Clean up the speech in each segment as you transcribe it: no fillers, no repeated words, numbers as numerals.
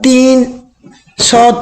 300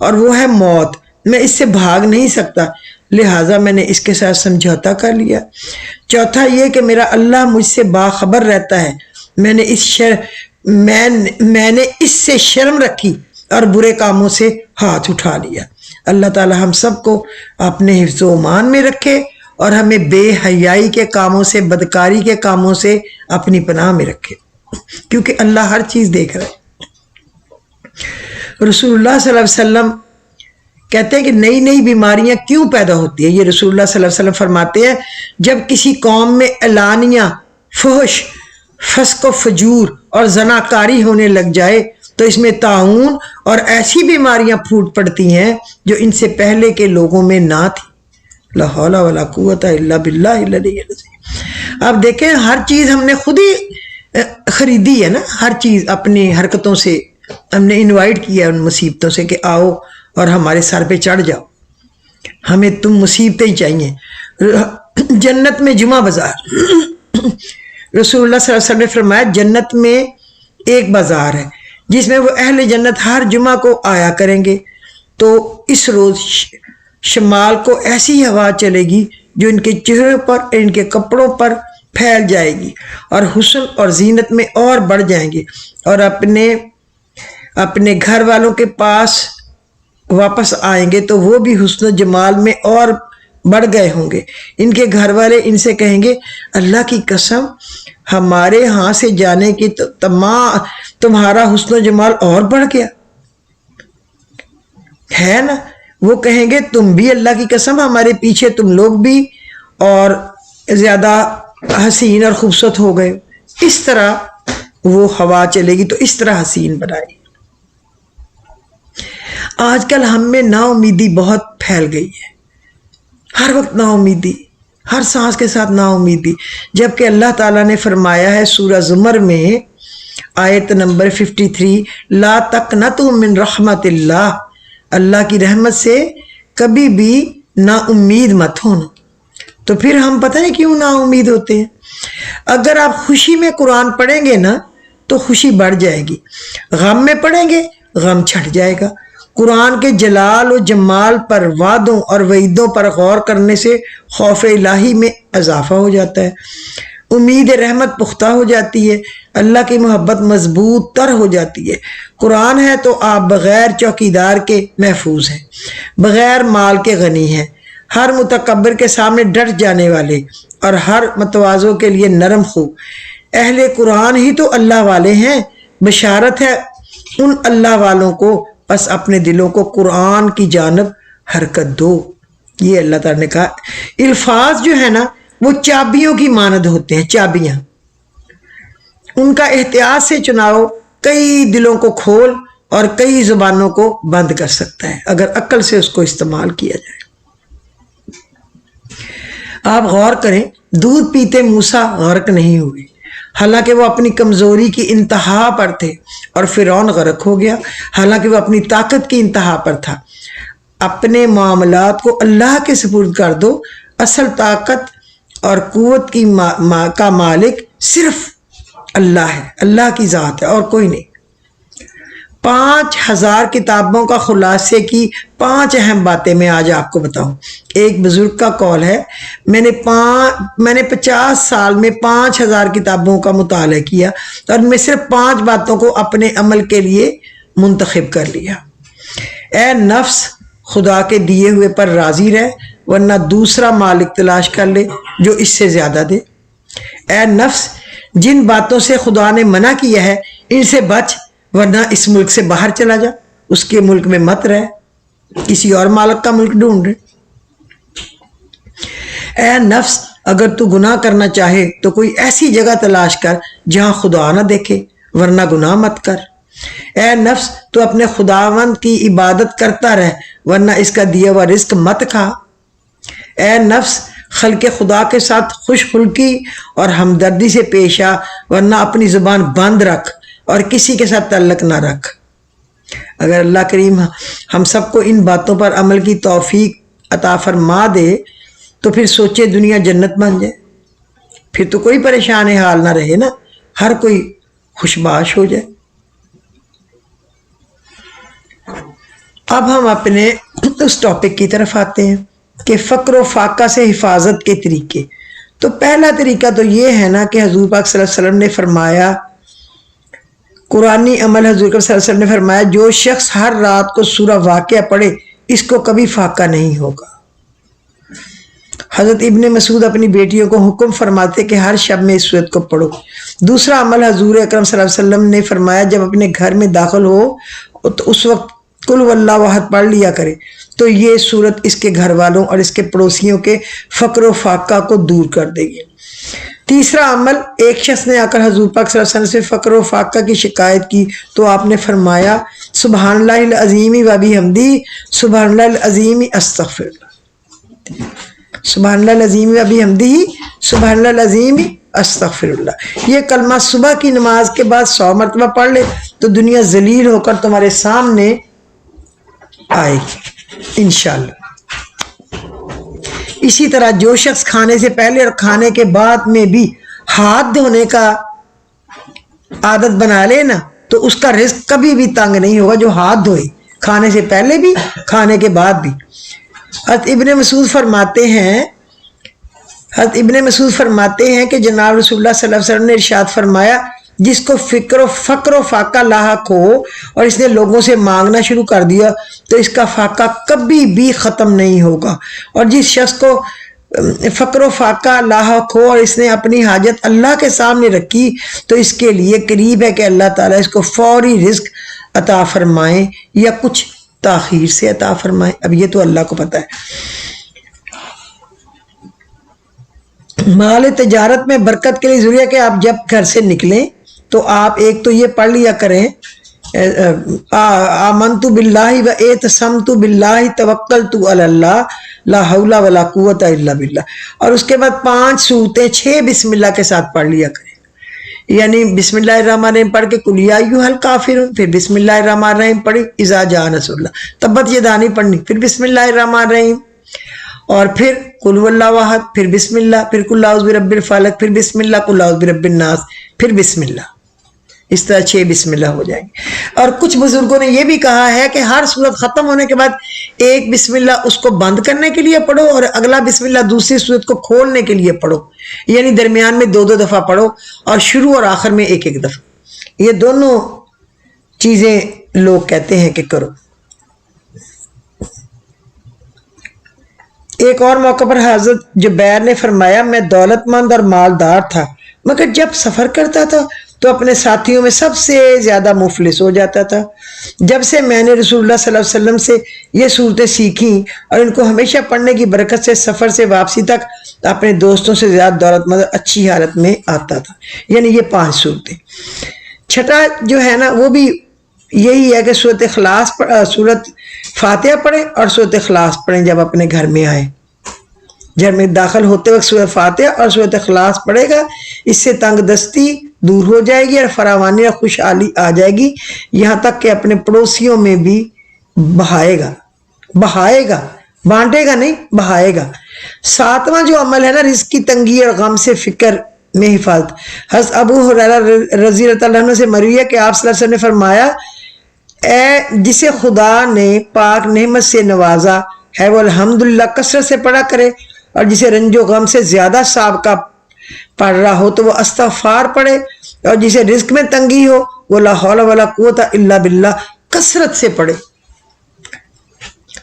اور وہ ہے موت، میں اس سے بھاگ نہیں سکتا، لہٰذا میں نے اس کے ساتھ سمجھوتا کر لیا۔ چوتھا یہ کہ میرا اللہ مجھ سے باخبر رہتا ہے، میں نے اس سے شرم رکھی اور برے کاموں سے ہاتھ اٹھا لیا۔ اللہ تعالی ہم سب کو اپنے حفظ و امان میں رکھے اور ہمیں بے حیائی کے کاموں سے، بدکاری کے کاموں سے اپنی پناہ میں رکھے، کیونکہ اللہ ہر چیز دیکھ رہا ہے۔ رسول اللہ صلی اللہ علیہ وسلم کہتے ہیں کہ نئی نئی بیماریاں کیوں پیدا ہوتی ہیں؟ یہ رسول اللہ صلی اللہ علیہ وسلم فرماتے ہیں جب کسی قوم میں اعلانیہ فحش، فسق و فجور اور زناکاری ہونے لگ جائے تو اس میں طاعون اور ایسی بیماریاں پھوٹ پڑتی ہیں جو ان سے پہلے کے لوگوں میں نہ تھی۔ لا حول ولا قوت الا باللہ العلی العظیم۔ آپ دیکھیں ہر چیز ہم نے خود ہی خریدی ہے نا، ہر چیز اپنی حرکتوں سے ہم نے انوائٹ کیا ان مصیبتوں سے کہ آؤ اور ہمارے سر پہ چڑھ جاؤ، ہمیں تم مصیبتیں ہی چاہیے۔ جنت میں جمعہ بازار، رسول اللہ صلی اللہ علیہ وسلم نے فرمایا جنت میں ایک بازار ہے جس میں وہ اہل جنت ہر جمعہ کو آیا کریں گے، تو اس روز شمال کو ایسی ہوا چلے گی جو ان کے چہروں پر، ان کے کپڑوں پر پھیل جائے گی اور حسن اور زینت میں اور بڑھ جائیں گے، اور اپنے گھر والوں کے پاس واپس آئیں گے تو وہ بھی حسن و جمال میں اور بڑھ گئے ہوں گے۔ ان کے گھر والے ان سے کہیں گے اللہ کی قسم ہمارے ہاں سے جانے کی تو تمہارا حسن و جمال اور بڑھ گیا ہے نا۔ وہ کہیں گے تم بھی اللہ کی قسم ہمارے پیچھے تم لوگ بھی اور زیادہ حسین اور خوبصورت ہو گئے۔ اس طرح وہ ہوا چلے گی تو اس طرح حسین بنائے گی۔ آج کل ہم میں نا امیدی بہت پھیل گئی ہے، ہر وقت نا امیدی، ہر سانس کے ساتھ نا امیدی، جبکہ اللہ تعالیٰ نے فرمایا ہے سورہ زمر میں آیت نمبر 53 لا تقنطوا من رحمت اللہ، اللہ کی رحمت سے کبھی بھی نا امید مت ہونا۔ تو پھر ہم پتہ نہیں کیوں نا امید ہوتے ہیں۔ اگر آپ خوشی میں قرآن پڑھیں گے نا تو خوشی بڑھ جائے گی، غم میں پڑھیں گے غم چھٹ جائے گا۔ قرآن کے جلال و جمال پر، وعدوں اور وعیدوں پر غور کرنے سے خوف الہی میں اضافہ ہو جاتا ہے، امید رحمت پختہ ہو جاتی ہے، اللہ کی محبت مضبوط تر ہو جاتی ہے۔ قرآن ہے تو آپ بغیر چوکیدار کے محفوظ ہیں، بغیر مال کے غنی ہیں، ہر متکبر کے سامنے ڈٹ جانے والے اور ہر متواضع کے لیے نرم خو۔ اہل قرآن ہی تو اللہ والے ہیں، بشارت ہے ان اللہ والوں کو، بس اپنے دلوں کو قرآن کی جانب حرکت دو۔ یہ اللہ تعالیٰ نے کہا۔ الفاظ جو ہے نا وہ چابیوں کی مانند ہوتے ہیں، چابیاں، ان کا احتیاط سے چناؤ کئی دلوں کو کھول اور کئی زبانوں کو بند کر سکتا ہے اگر عقل سے اس کو استعمال کیا جائے۔ آپ غور کریں، دودھ پیتے موسیٰ غرق نہیں ہوئے، حالانکہ وہ اپنی کمزوری کی انتہا پر تھے، اور فرعون غرق ہو گیا حالانکہ وہ اپنی طاقت کی انتہا پر تھا۔ اپنے معاملات کو اللہ کے سپرد کر دو، اصل طاقت اور قوت کا مالک صرف اللہ ہے، اللہ کی ذات ہے اور کوئی نہیں۔ 5000 کتابوں کا خلاصے کی 5 اہم باتیں میں آج آپ کو بتاؤں۔ ایک بزرگ کا قول ہے میں نے 50 سال میں 5000 کتابوں کا مطالعہ کیا اور میں صرف 5 باتوں کو اپنے عمل کے لیے منتخب کر لیا۔ اے نفس خدا کے دیے ہوئے پر راضی رہ، ورنہ دوسرا مالک تلاش کر لے جو اس سے زیادہ دے۔ اے نفس جن باتوں سے خدا نے منع کیا ہے ان سے بچ، ورنہ اس ملک سے باہر چلا جا، اس کے ملک میں مت رہ، کسی اور مالک کا ملک ڈھونڈ رہے۔ اے نفس اگر تو گناہ کرنا چاہے تو کوئی ایسی جگہ تلاش کر جہاں خدا نہ دیکھے، ورنہ گناہ مت کر۔ اے نفس تو اپنے خداوند کی عبادت کرتا رہ، ورنہ اس کا دیا ہوا رزق مت کھا۔ اے نفس خلق خدا کے ساتھ خوش خلقی اور ہمدردی سے پیش آ، ورنہ اپنی زبان بند رکھ اور کسی کے ساتھ تعلق نہ رکھ۔ اگر اللہ کریم ہم سب کو ان باتوں پر عمل کی توفیق عطا فرما دے تو پھر سوچے دنیا جنت بن جائے، پھر تو کوئی پریشان حال نہ رہے نا، ہر کوئی خوشباش ہو جائے۔ اب ہم اپنے اس ٹاپک کی طرف آتے ہیں کہ فقر و فاقہ سے حفاظت کے طریقے. تو پہلا طریقہ تو یہ ہے نا کہ حضور پاک صلی اللہ علیہ وسلم نے فرمایا، قرآنی عمل حضور صلی اللہ علیہ وسلم نے فرمایا، جو شخص ہر رات کو سورہ واقعہ پڑھے اس کو کبھی فاقہ نہیں ہوگا. حضرت ابن مسعود اپنی بیٹیوں کو حکم فرماتے کہ ہر شب میں اس سورت کو پڑھو. دوسرا عمل حضور اکرم صلی اللہ علیہ وسلم نے فرمایا، جب اپنے گھر میں داخل ہو تو اس وقت قل هو اللہ احد پڑھ لیا کرے، تو یہ سورت اس کے گھر والوں اور اس کے پڑوسیوں کے فقر و فاقہ کو دور کر دے گی. تیسرا عمل، ایک شخص نے آ کر حضور پاک صلی اللہ علیہ وسلم سے فقر و فاقہ کی شکایت کی تو آپ نے فرمایا سبحان اللہ العظیم و بحمدہ سبحان اللہ العظیم استغفر اللہ، سبحان اللہ العظیم و بحمدہ سبحان اللہ العظیم استغفر اللہ. یہ کلمہ صبح کی نماز کے بعد 100 مرتبہ پڑھ لے تو دنیا ذلیل ہو کر تمہارے سامنے آئے گی انشاءاللہ. اسی طرح جو شخص کھانے سے پہلے اور کھانے کے بعد میں بھی ہاتھ دھونے کا عادت بنا لے نا تو اس کا رزق کبھی بھی تنگ نہیں ہوگا، جو ہاتھ دھوئے کھانے سے پہلے بھی کھانے کے بعد بھی. حضرت ابن مسعود فرماتے ہیں کہ جناب رسول اللہ صلی اللہ علیہ وسلم نے ارشاد فرمایا، جس کو فقر و فاقہ لاحق ہو اور اس نے لوگوں سے مانگنا شروع کر دیا تو اس کا فاقہ کبھی بھی ختم نہیں ہوگا، اور جس شخص کو فقر و فاقہ لاحق ہو اور اس نے اپنی حاجت اللہ کے سامنے رکھی تو اس کے لیے قریب ہے کہ اللہ تعالیٰ اس کو فوری رزق عطا فرمائیں یا کچھ تاخیر سے عطا فرمائیں. اب یہ تو اللہ کو پتہ ہے. مال تجارت میں برکت کے لیے ضروری ہے کہ آپ جب گھر سے نکلیں تو آپ ایک تو یہ پڑھ لیا کریں آمنت باللہ و اعتصمت باللہ توکلت علی اللہ لا حول ولا قوت الا باللہ، اور اس کے بعد 5 سورتیں 6 بسم اللہ کے ساتھ پڑھ لیا کریں. یعنی بسم اللہ الرحمن الرحیم پڑھ کے قل یا ایھا الکافرون، پھر بسم اللہ الرحمن الرحیم پڑھی اذا جاء نصر اللہ، تبت یدا نہیں پڑھنی، پھر بسم اللہ الرحمن الرحیم، اور پھر قل هو اللہ احد، پھر بسم اللہ، پھر قل اعوذ برب الفلق، پھر بسم اللہ، قل اعوذ برب الناس، پھر بسم اللہ. اس طرح 6 بسم اللہ ہو جائیں گے. اور کچھ بزرگوں نے یہ بھی کہا ہے کہ ہر سورت ختم ہونے کے بعد ایک بسم اللہ اس کو بند کرنے کے لیے پڑھو اور اگلا بسم اللہ دوسری سورت کو کھولنے کے لیے پڑھو، یعنی درمیان میں 2 دفعہ پڑھو اور شروع اور آخر میں ایک دفعہ. یہ دونوں چیزیں لوگ کہتے ہیں کہ کرو. ایک اور موقع پر حضرت جبیر نے فرمایا، میں دولت مند اور مالدار تھا مگر جب سفر کرتا تھا تو اپنے ساتھیوں میں سب سے زیادہ مفلس ہو جاتا تھا. جب سے میں نے رسول اللہ صلی اللہ علیہ وسلم سے یہ صورتیں سیکھیں اور ان کو ہمیشہ پڑھنے کی برکت سے سفر سے واپسی تک اپنے دوستوں سے زیادہ دولت مند اچھی حالت میں آتا تھا. یعنی یہ 5 صورتیں. چھٹا جو ہے نا وہ بھی یہی ہے کہ سورت فاتحہ پڑھیں اور سورت اخلاص پڑھیں. جب اپنے گھر میں آئیں، گھر میں داخل ہوتے وقت سورت فاتحہ اور سورت اخلاص پڑھے گا، اس سے تنگ دستی دور ہو جائے گی اور فراوانی اور خوشحالی آ جائے گی، یہاں تک کہ اپنے پڑوسیوں میں بھی بہائے گا، بانٹے گا نہیں، بہائے گا. 7واں جو عمل ہے نا رزق کی تنگی اور غم سے فکر میں حفاظت. حضرت ابو ہریرہ رضی اللہ عنہ سے مروی ہے کہ آپ صلی اللہ علیہ وسلم نے فرمایا، اے جسے خدا نے پاک نعمت سے نوازا ہے وہ الحمدللہ کثرت سے پڑھا کرے، اور جسے رنج و غم سے زیادہ سابقہ پڑھ رہا ہو تو وہ استغفار پڑھے، اور جسے رزق میں تنگی ہو وہ لا حول ولا قوت الا باللہ کثرت سے پڑھے.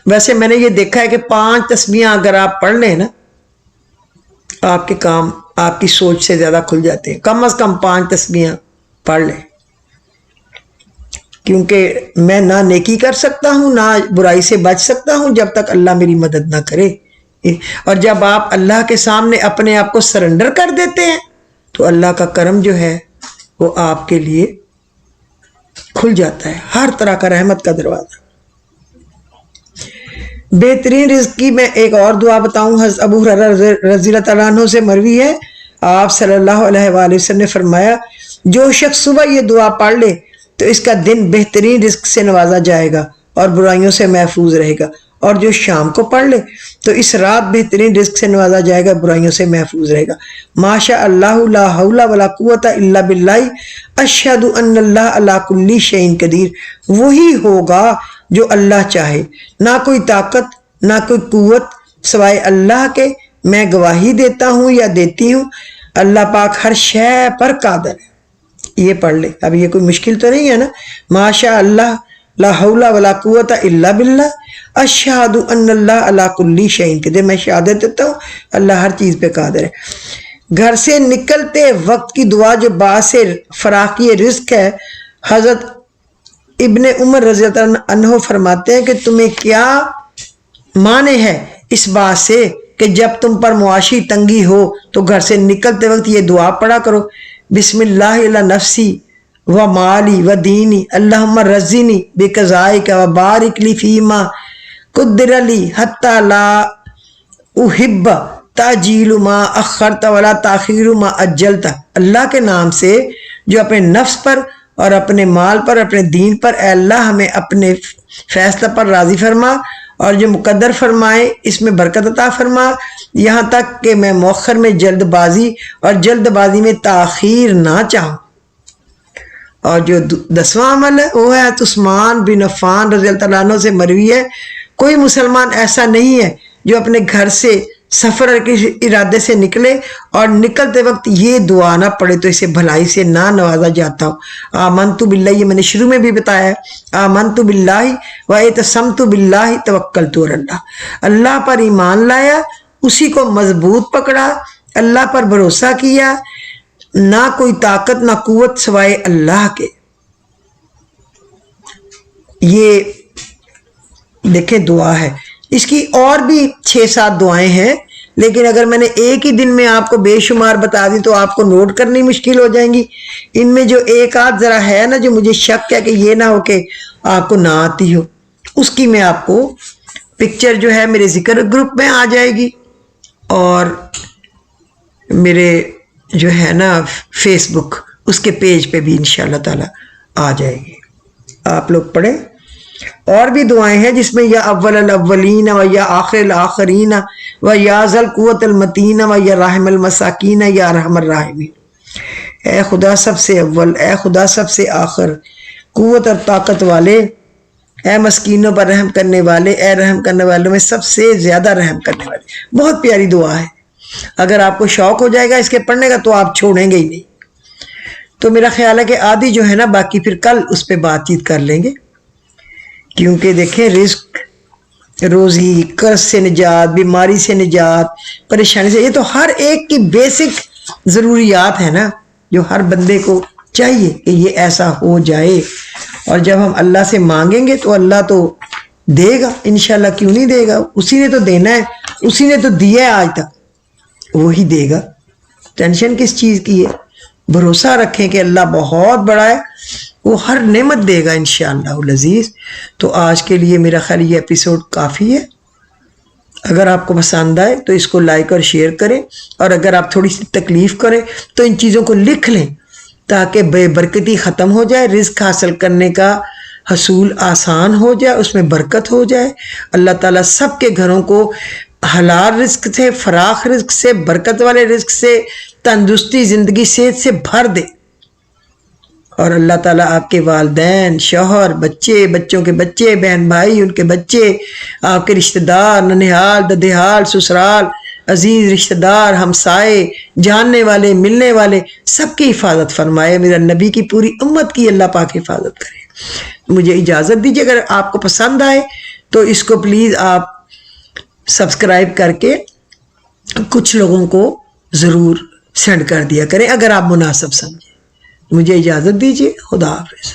ویسے میں نے یہ دیکھا ہے کہ 5 تسبیحاں اگر آپ پڑھ لیں نا آپ کے کام آپ کی سوچ سے زیادہ کھل جاتے ہیں. کم از کم 5 تسبیحاں پڑھ لیں، کیونکہ میں نہ نیکی کر سکتا ہوں نہ برائی سے بچ سکتا ہوں جب تک اللہ میری مدد نہ کرے. اور جب آپ اللہ کے سامنے اپنے آپ کو سرنڈر کر دیتے ہیں تو اللہ کا کرم جو ہے وہ آپ کے لیے کھل جاتا ہے، ہر طرح کا رحمت کا دروازہ. بہترین رزق کی میں ایک اور دعا بتاؤں. حضرت ابو ہریرہ رضی اللہ عنہ سے مروی ہے، آپ صلی اللہ علیہ وآلہ وسلم نے فرمایا، جو شخص صبح یہ دعا پڑھ لے تو اس کا دن بہترین رزق سے نوازا جائے گا اور برائیوں سے محفوظ رہے گا، اور جو شام کو پڑھ لے تو اس رات بہترین رزق سے نوازا جائے گا، برائیوں سے محفوظ رہے گا. ماشاء اللہ لا حول ولا قوت الا باللہ اشہد ان اللہ علی کل شیء قدیر. وہی ہوگا جو اللہ چاہے، نہ کوئی طاقت نہ کوئی قوت سوائے اللہ کے، میں گواہی دیتا ہوں یا دیتی ہوں اللہ پاک ہر شے پر قادر ہے۔ یہ پڑھ لے، اب یہ کوئی مشکل تو نہیں ہے نا۔ ماشاء اللہ لا حول ولا قوت الا باللہ، اشہد ان اللہ علی کل شیء قدیر، میں شہادت دیتا ہوں اللہ ہر چیز پہ قادر ہے۔ گھر سے نکلتے وقت کی دعا جو باعث فراخی رزق ہے، حضرت ابن عمر رضی اللہ عنہ فرماتے ہیں کہ تمہیں کیا معنی ہے اس بات سے کہ جب تم پر معاشی تنگی ہو تو گھر سے نکلتے وقت یہ دعا پڑھا کرو، بسم اللہ علی نفسی و مالی و دینی اللہم رزینی بقضائک و بارک لی فیما قدر لی حتی لا احب تاجیل ما اخرت ولا تاخیر ما اجلت۔ اللہ کے نام سے جو اپنے نفس پر اور اپنے مال پر اپنے دین پر، اے اللہ ہمیں اپنے فیصلہ پر راضی فرما اور جو مقدر فرمائے اس میں برکت عطا فرما، یہاں تک کہ میں مؤخر میں جلد بازی اور جلد بازی میں تاخیر نہ چاہوں۔ اور جو 10واں عمل ہے وہ ہے عثمان بن عفان رضی اللہ عنہ سے مروی ہے، کوئی مسلمان ایسا نہیں ہے جو اپنے گھر سے سفر کے ارادے سے نکلے اور نکلتے وقت یہ دعا نہ پڑھے تو اسے بھلائی سے نہ نوازا جاتا ہو۔ آمنت باللہ، یہ میں نے شروع میں بھی بتایا ہے، آمنت باللہ و اعتصمت باللہ توکلت علی اللہ، اللہ پر ایمان لایا، اسی کو مضبوط پکڑا، اللہ پر بھروسہ کیا، نہ کوئی طاقت نہ قوت سوائے اللہ کے۔ یہ دیکھیں دعا ہے، اس کی اور بھی 6-7 دعائیں ہیں، لیکن اگر میں نے ایک ہی دن میں آپ کو بے شمار بتا دی تو آپ کو نوٹ کرنی مشکل ہو جائیں گی۔ ان میں جو ایک آدھ ذرا ہے نا جو مجھے شک ہے کہ یہ نہ ہو کہ آپ کو نہ آتی ہو، اس کی میں آپ کو پکچر جو ہے میرے ذکر گروپ میں آ جائے گی اور میرے جو ہے نا فیس بک اس کے پیج پہ بھی انشاءاللہ تعالی آ جائے گی، آپ لوگ پڑھیں۔ اور بھی دعائیں ہیں جس میں یا اول الاولین و یا آخر الاخرین و یا ذل قوت المتین و یا راحم المساکین یا ارحم الراحمین۔ اے خدا سب سے اول، اے خدا سب سے آخر، قوت اور طاقت والے، اے مسکینوں پر رحم کرنے والے، اے رحم کرنے والوں میں سب سے زیادہ رحم کرنے والے۔ بہت پیاری دعا ہے، اگر آپ کو شوق ہو جائے گا اس کے پڑھنے کا تو آپ چھوڑیں گے ہی نہیں۔ تو میرا خیال ہے کہ آدھی جو ہے نا باقی پھر کل اس پہ بات چیت کر لیں گے، کیونکہ دیکھیں رزق، روزی، قرض سے نجات، بیماری سے نجات، پریشانی سے، یہ تو ہر ایک کی بیسک ضروریات ہیں نا جو ہر بندے کو چاہیے کہ یہ ایسا ہو جائے، اور جب ہم اللہ سے مانگیں گے تو اللہ تو دے گا انشاءاللہ، کیوں نہیں دے گا، اسی نے تو دینا ہے، اسی نے تو دیا ہے آج تک، وہی دے گا۔ ٹینشن کس چیز کی ہے، بھروسہ رکھیں کہ اللہ بہت بڑا ہے، وہ ہر نعمت دے گا انشاءاللہ العزیز۔ تو آج کے لیے میرا خیال یہ ایپیسوڈ کافی ہے، اگر آپ کو پسند آئے تو اس کو لائک اور شیئر کریں، اور اگر آپ تھوڑی سی تکلیف کریں تو ان چیزوں کو لکھ لیں تاکہ بے برکتی ختم ہو جائے، رزق حاصل کرنے کا حصول آسان ہو جائے، اس میں برکت ہو جائے۔ اللہ تعالیٰ سب کے گھروں کو حلال رزق سے، فراخ رزق سے، برکت والے رزق سے، تندرستی، زندگی، صحت سے بھر دے، اور اللہ تعالیٰ آپ کے والدین، شوہر، بچے، بچوں کے بچے، بہن بھائی، ان کے بچے، آپ کے رشتہ دار، ننھیال، ددھیال، سسرال، عزیز رشتہ دار، ہمسائے، جاننے والے، ملنے والے، سب کی حفاظت فرمائے۔ میرا نبی کی پوری امت کی اللہ پاک حفاظت کرے۔ مجھے اجازت دیجیے، اگر آپ کو پسند آئے تو اس کو پلیز آپ سبسکرائب کر کے کچھ لوگوں کو ضرور سینڈ کر دیا کریں اگر آپ مناسب سمجھیں۔ مجھے اجازت دیجیے، خدا حافظ۔